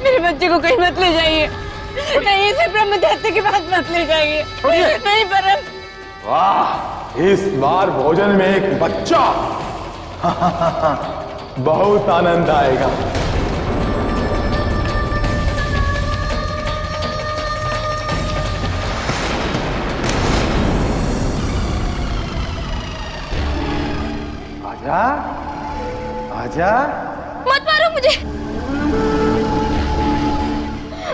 मेरे बच्चे को कहीं मत ले जाइए, नहीं इसे ब्रह्म दैत्य के पास मत ले जाइए। नहीं परम। वाह, इस बार भोजन में एक बच्चा। बहुत आनंद आएगा। आजा, आजा। मत मारो मुझे,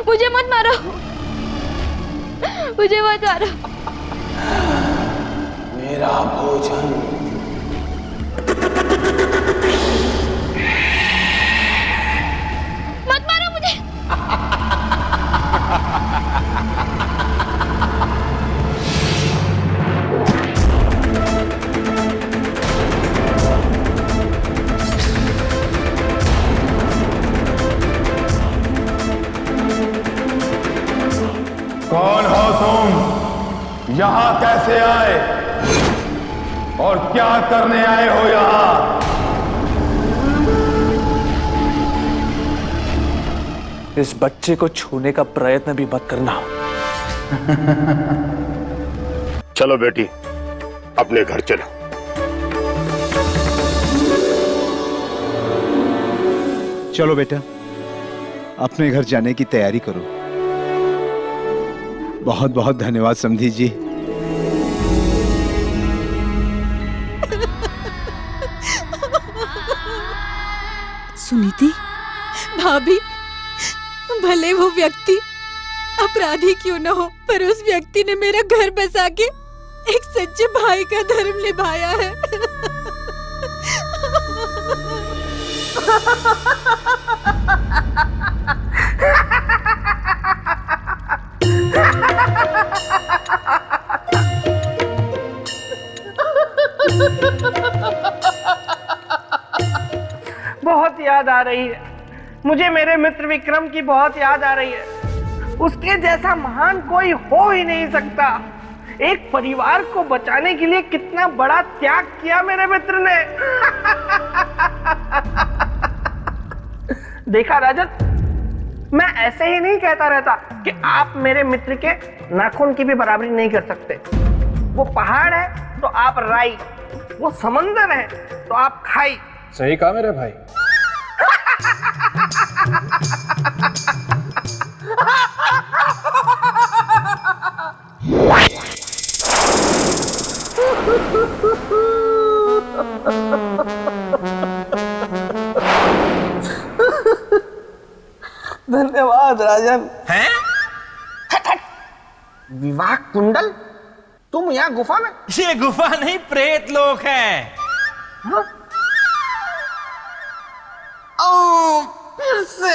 मुझे मत मारो, मुझे मत मारो। मेरा भोजन। मत मारो मुझे। कौन हो तुम? यहां कैसे आए और क्या करने आए हो यहां? इस बच्चे को छूने का प्रयत्न भी मत करना। चलो बेटी, अपने घर चलो। चलो बेटा, अपने घर जाने की तैयारी करो। बहुत बहुत धन्यवाद समधी जी। सुनीति, भाभी, भले वो व्यक्ति अपराधी क्यों न हो, पर उस व्यक्ति ने मेरा घर बसा के एक सच्चे भाई का धर्म निभाया है। बहुत याद आ रही है मुझे, मेरे मित्र विक्रम की बहुत याद आ रही है। उसके जैसा महान कोई हो ही नहीं सकता। एक परिवार को बचाने के लिए कितना बड़ा त्याग किया मेरे मित्र ने। देखा राजन, मैं ऐसे ही नहीं कहता रहता कि आप मेरे मित्र के नाखून की भी बराबरी नहीं कर सकते। वो पहाड़ है तो आप राई, वो समंदर है तो आप खाई। सही कहा मेरे भाई। धन्यवाद राजन। हैं? विवाह कुंडल? तुम यहाँ गुफा में? ये गुफा नहीं, प्रेत लोक है। हाँ? ओ, फिर से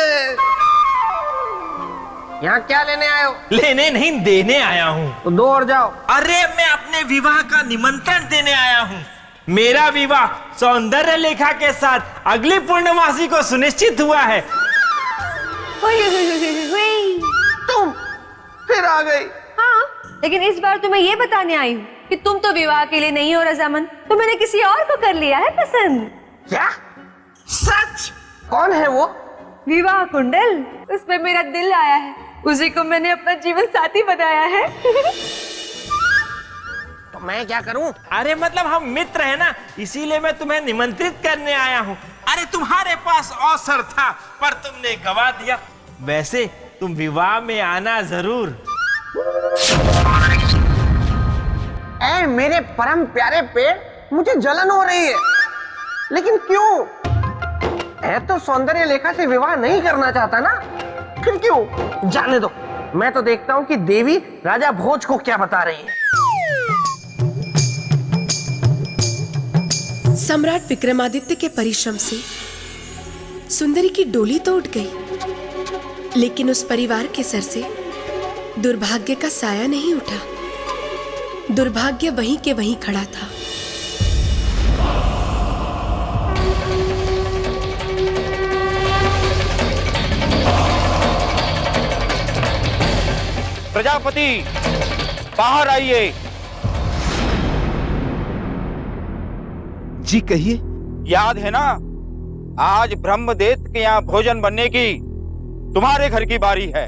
यहाँ क्या लेने आए हो? लेने नहीं, देने आया हूँ। तो दो और जाओ। अरे मैं अपने विवाह का निमंत्रण देने आया हूँ। मेरा विवाह सौंदर्य लेखा के साथ अगली पूर्णमासी को सुनिश्चित हुआ है। तुम फिर आ गई। हाँ, लेकिन इस बार तो मैं ये बताने आई हूँ कि तुम तो विवाह के लिए नहीं हो रजामंद, तो मैंने किसी और को कर लिया है पसंद। क्या? सच? कौन है वो? विवाह कुंडल, उसमें मेरा दिल आया है, उसी को मैंने अपना जीवन साथी बनाया है। तो मैं क्या करूं? अरे मतलब हम मित्र हैं ना, इसीलिए मैं तुम्हें निमंत्रित करने आया हूँ। अरे तुम्हारे पास अवसर था पर तुमने गवा दिया। वैसे तुम विवाह में आना जरूर। ऐ मेरे परम प्यारे पेड़, मुझे जलन हो रही है। लेकिन क्यों? है तो सौंदर्य लेखा से विवाह नहीं करना चाहता ना, फिर क्यों? जाने दो, मैं तो देखता हूँ कि देवी राजा भोज को क्या बता रही है। सम्राट विक्रमादित्य के परिश्रम से सुंदरी की डोली तो उठ गई, लेकिन उस परिवार के सर से दुर्भाग्य का साया नहीं उठा। दुर्भाग्य वहीं के वहीं खड़ा था। प्रजापति, बाहर आइए। जी कहिए। याद है ना, आज ब्रह्मदेव के यहाँ भोजन बनने की तुम्हारे घर की बारी है।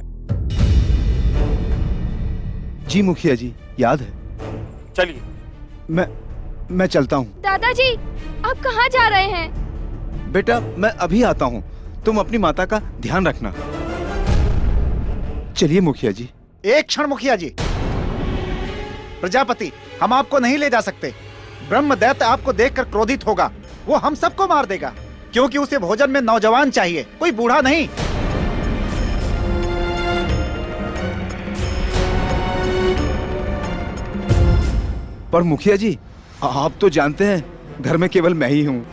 जी मुखिया जी, याद है। चलिए। मैं चलता हूँ। दादाजी, आप कहाँ जा रहे हैं? बेटा मैं अभी आता हूँ, तुम अपनी माता का ध्यान रखना। चलिए मुखिया जी। एक क्षण मुखिया जी। प्रजापति, हम आपको नहीं ले जा सकते। ब्रह्मदैत्य आपको देखकर क्रोधित होगा, वो हम सबको मार देगा, क्योंकि उसे भोजन में नौजवान चाहिए, कोई बूढ़ा नहीं। पर मुखिया जी, आप तो जानते हैं घर में केवल मैं ही हूँ।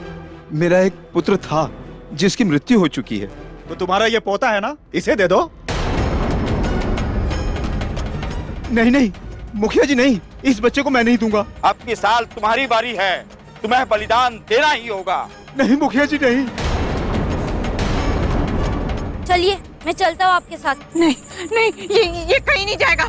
मेरा एक पुत्र था जिसकी मृत्यु हो चुकी है। तो तुम्हारा ये पोता है ना, इसे दे दो। नहीं नहीं मुखिया जी, नहीं, इस बच्चे को मैं नहीं दूंगा। अब की साल तुम्हारी बारी है, तुम्हें बलिदान देना ही होगा। नहीं मुखिया जी, नहीं। चलिए, मैं चलता हूँ आपके साथ। नहीं नहीं, ये कहीं नहीं जाएगा।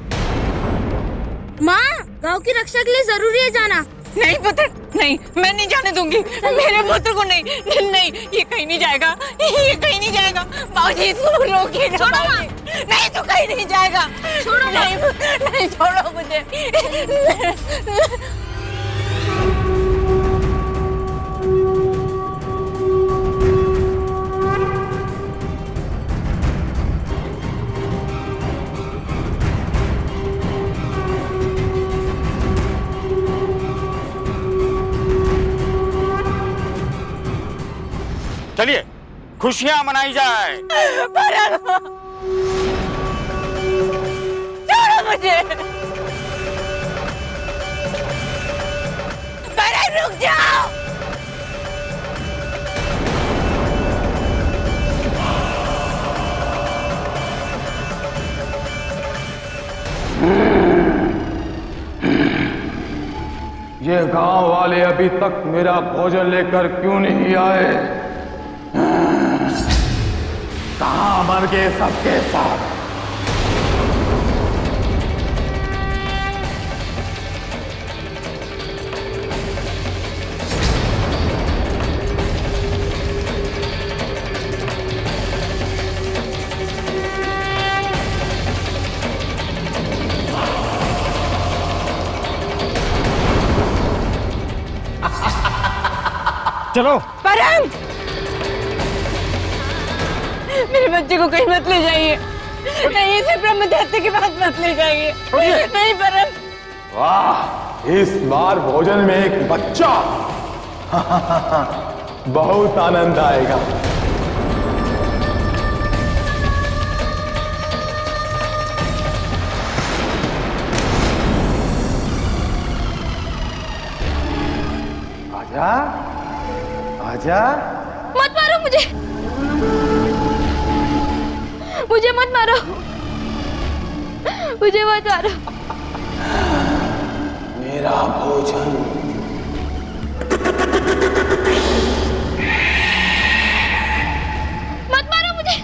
माँ, गांव की रक्षा के लिए जरूरी है जाना। नहीं पुत्र, नहीं, मैं नहीं जाने दूंगी मेरे पुत्र को। नहीं नहीं, नहीं, ये कहीं नहीं जाएगा, ये कहीं नहीं जाएगा। बाबूजी, इसको रोकिए ना। छोड़ो माँ। नहीं, तू कहीं नहीं जाएगा। छोड़ो माँ। नहीं पुत्र, नहीं, छोड़ो मुझे। चलिए, खुशियां मनाई जाए। छोड़ो मुझे। भरत, रुक जाओ। ये गांव वाले अभी तक मेरा भोजन लेकर क्यों नहीं आए? कहां मर गए सबके साथ? चलो। परम, मेरे बच्चे को कहीं मत ले जाइए। नहीं, इसे ब्रह्मदैत्य के पास मत ले जाइए। नहीं परम। वाह, इस बार भोजन में एक बच्चा। बहुत आनंद आएगा। आजा, आजा। मत मारो मुझे, मुझे मत मारो, मुझे मत मारो। मेरा भोजन। मत मारो मुझे।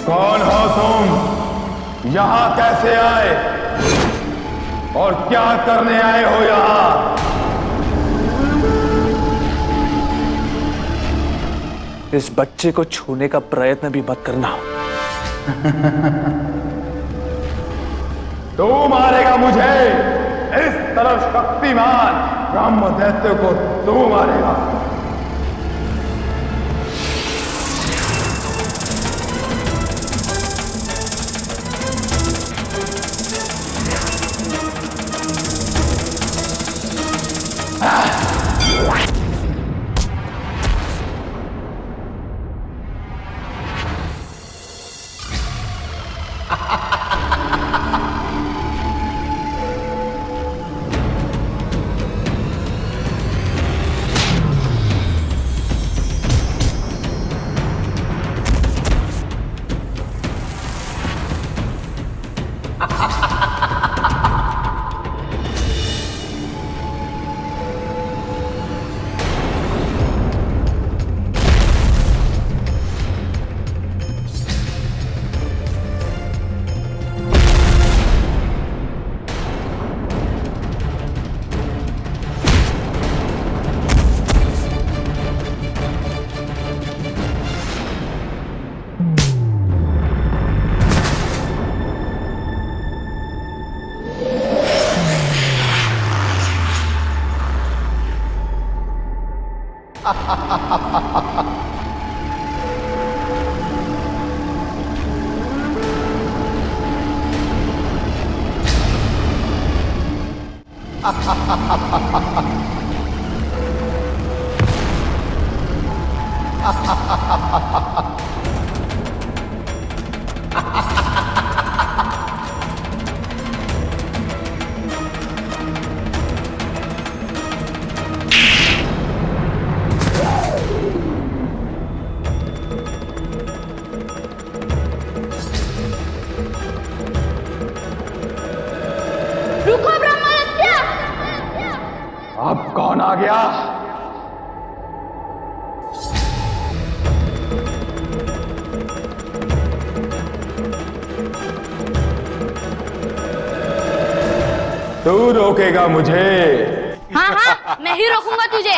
कौन हो तुम? यहां कैसे आए और क्या करने आए हो यहां? इस बच्चे को छूने का प्रयत्न भी मत करना। तू मारेगा मुझे? इस तरह शक्तिमान ब्रह्मदैत्य को तू मारेगा? रुको ब्रह्मादित्य। अब कौन आ गया? तू रोकेगा मुझे? हाँ हाँ, मैं ही रोकूंगा तुझे।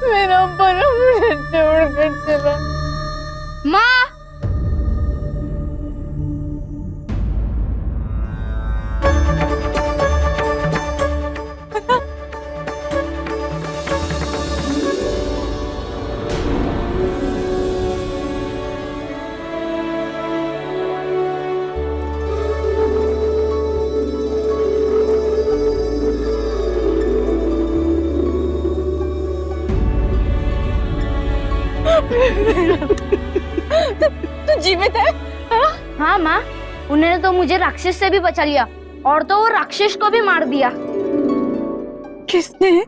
मेरा परम छोड़कर चला। माँ, तू जीवित है? हाँ? हाँ माँ, उन्होंने तो मुझे राक्षस से भी बचा लिया और तो वो राक्षस को भी मार दिया। किसने?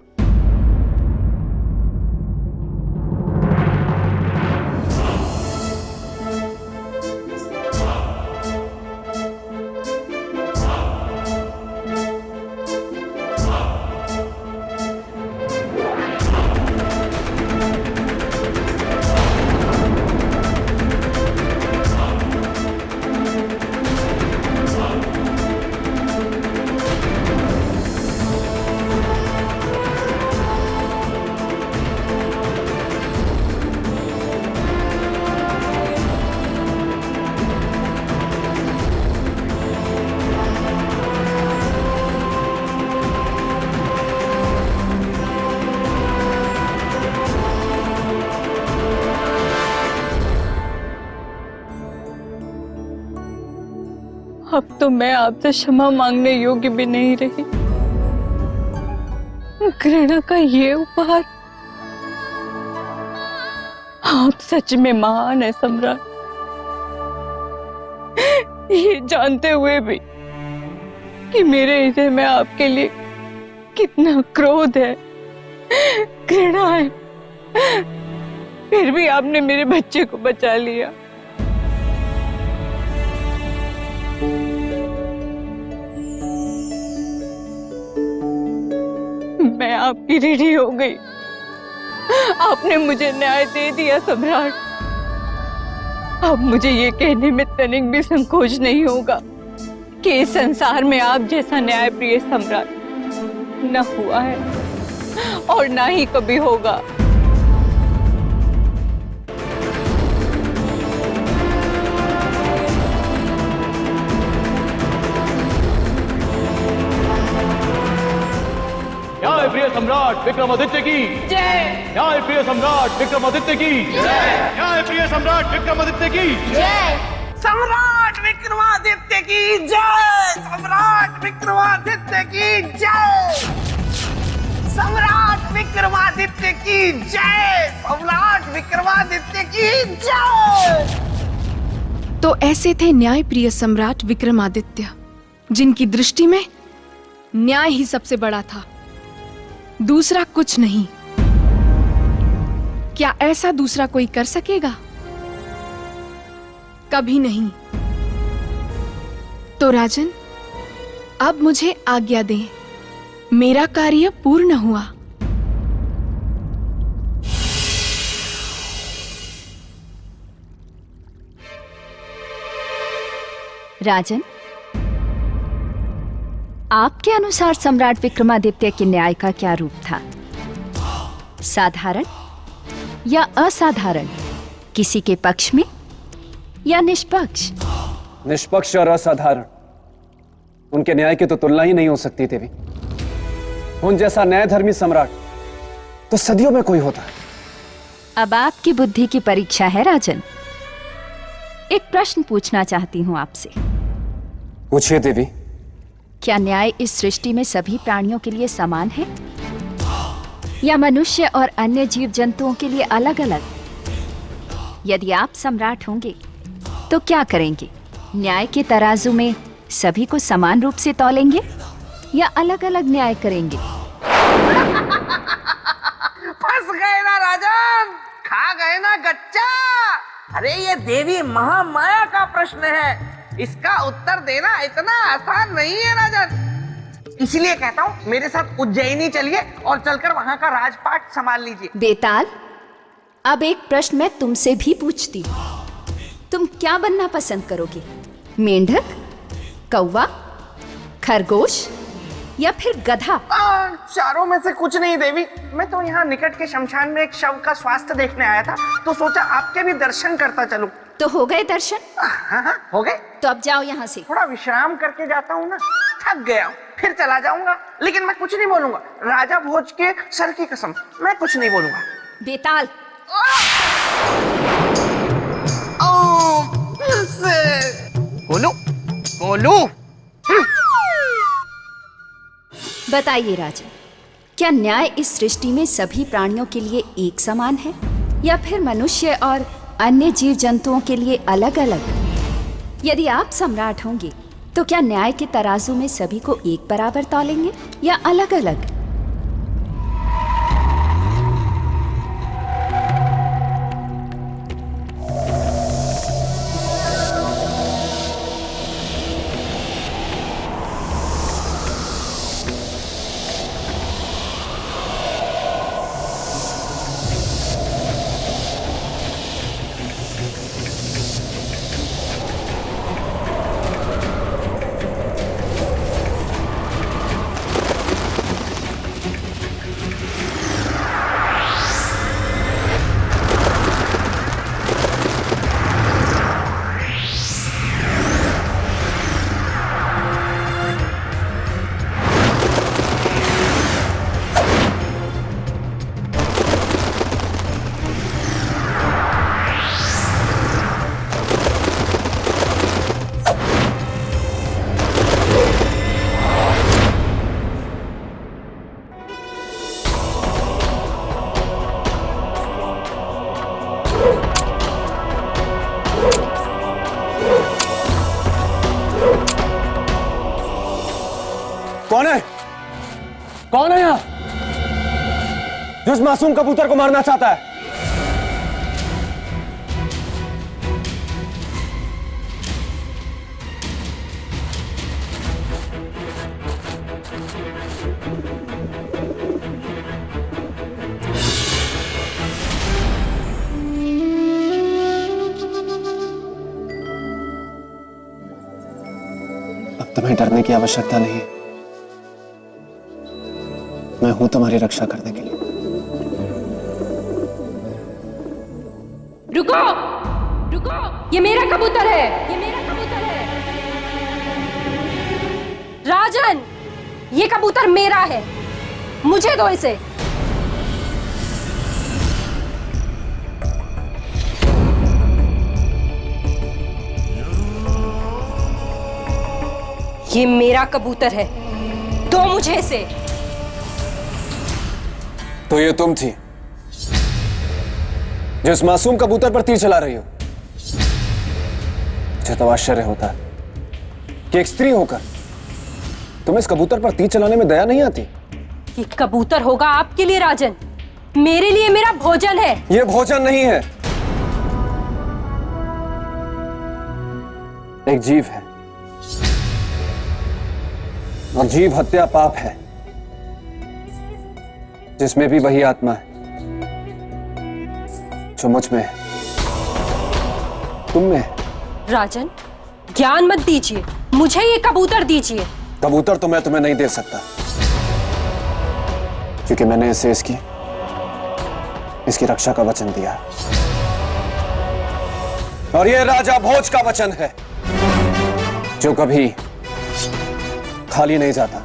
अब तो मैं आपसे क्षमा मांगने योग्य भी नहीं रही। घृणा का ये उपहार, आप सच में महान है सम्राट। ये जानते हुए भी कि मेरे हृदय में आपके लिए कितना क्रोध है, घृणा है, फिर भी आपने मेरे बच्चे को बचा लिया। मैं आपकी ऋणी हो गई। आपने मुझे न्याय दे दिया सम्राट। अब मुझे ये कहने में तनिक भी संकोच नहीं होगा कि इस संसार में आप जैसा न्याय प्रिय सम्राट न हुआ है और ना ही कभी होगा। न्याय प्रिय सम्राट विक्रमादित्य की जय। न्याय प्रिय सम्राट विक्रमादित्य की जय। न्याय प्रिय सम्राट विक्रमादित्य की जय। सम्राट विक्रमादित्य की जय। सम्राट विक्रमादित्य की जय। सम्राट विक्रमादित्य की जय। सम्राट विक्रमादित्य की जय। तो ऐसे थे न्याय प्रिय सम्राट विक्रमादित्य, जिनकी दृष्टि में न्याय ही सबसे बड़ा था। दूसरा कुछ नहीं। क्या ऐसा दूसरा कोई कर सकेगा? कभी नहीं। तो राजन, अब मुझे आज्ञा दें, मेरा कार्य पूर्ण हुआ। राजन, आपके अनुसार सम्राट विक्रमादित्य के न्याय का क्या रूप था? साधारण या असाधारण? किसी के पक्ष में या निष्पक्ष? निष्पक्ष और असाधारण, उनके न्याय की तो तुलना ही नहीं हो सकती देवी। उन जैसा न्यायधर्मी सम्राट तो सदियों में कोई होता है। अब आपकी बुद्धि की परीक्षा है राजन। एक प्रश्न पूछना चाहती हूं आपसे। पूछिए देवी। क्या न्याय इस सृष्टि में सभी प्राणियों के लिए समान है या मनुष्य और अन्य जीव जंतुओं के लिए अलग अलग? यदि आप सम्राट होंगे तो क्या करेंगे? न्याय के तराजू में सभी को समान रूप से तौलेंगे या अलग अलग न्याय करेंगे? फंस गए ना राजन, खा गए ना गच्चा। अरे ये देवी महामाया का प्रश्न है, इसका उत्तर देना इतना आसान नहीं है राजन। इसलिए कहता हूँ मेरे साथ उज्जैनी चलिए और चलकर वहाँ का राजपाट संभाल लीजिए। बेताल, अब एक प्रश्न मैं तुमसे भी पूछती हूँ। तुम क्या बनना पसंद करोगे? मेंढक, कौवा, खरगोश या फिर गधा? चारों में से कुछ नहीं देवी। मैं तो यहाँ निकट के शमशान में एक शव का स्वास्थ्य देखने आया था, तो सोचा आपके भी दर्शन करता चलूं। तो हो गए दर्शन? हाँ, हो गए। तो अब जाओ यहाँ से। थोड़ा विश्राम करके जाता हूँ ना, थक गया हूँ, फिर चला जाऊंगा। लेकिन मैं कुछ नहीं बोलूंगा, राजा भोज के सर की कसम, मैं कुछ नहीं बोलूंगा। बेताल, बोलू। बताइए राजन, क्या न्याय इस सृष्टि में सभी प्राणियों के लिए एक समान है या फिर मनुष्य और अन्य जीव जंतुओं के लिए अलग अलग? यदि आप सम्राट होंगे तो क्या न्याय के तराजू में सभी को एक बराबर तौलेंगे या अलग अलग? कौन है? कौन है यहाँ जो इस मासूम कबूतर को मारना चाहता है? अब तुम्हें डरने की आवश्यकता नहीं है। मैं हूं तुम्हारी रक्षा करने के लिए। रुको, रुको, ये मेरा कबूतर है, ये मेरा कबूतर है। राजन, ये कबूतर मेरा है, मुझे दो इसे। ये मेरा कबूतर है, दो मुझे इसे। तो ये तुम थी जो इस मासूम कबूतर पर तीर चला रही हो। मुझे तो आश्चर्य होता है कि एक स्त्री होकर तुम्हें इस कबूतर पर तीर चलाने में दया नहीं आती। ये कबूतर होगा आपके लिए राजन, मेरे लिए मेरा भोजन है। ये भोजन नहीं है, एक जीव है, और जीव हत्या पाप है, जिसमें भी वही आत्मा है जो मुझ में है, तुम में है। राजन, ज्ञान मत दीजिए, मुझे ये कबूतर दीजिए। कबूतर तो मैं तुम्हें नहीं दे सकता, क्योंकि मैंने इसे इसकी रक्षा का वचन दिया, और ये राजा भोज का वचन है जो कभी खाली नहीं जाता।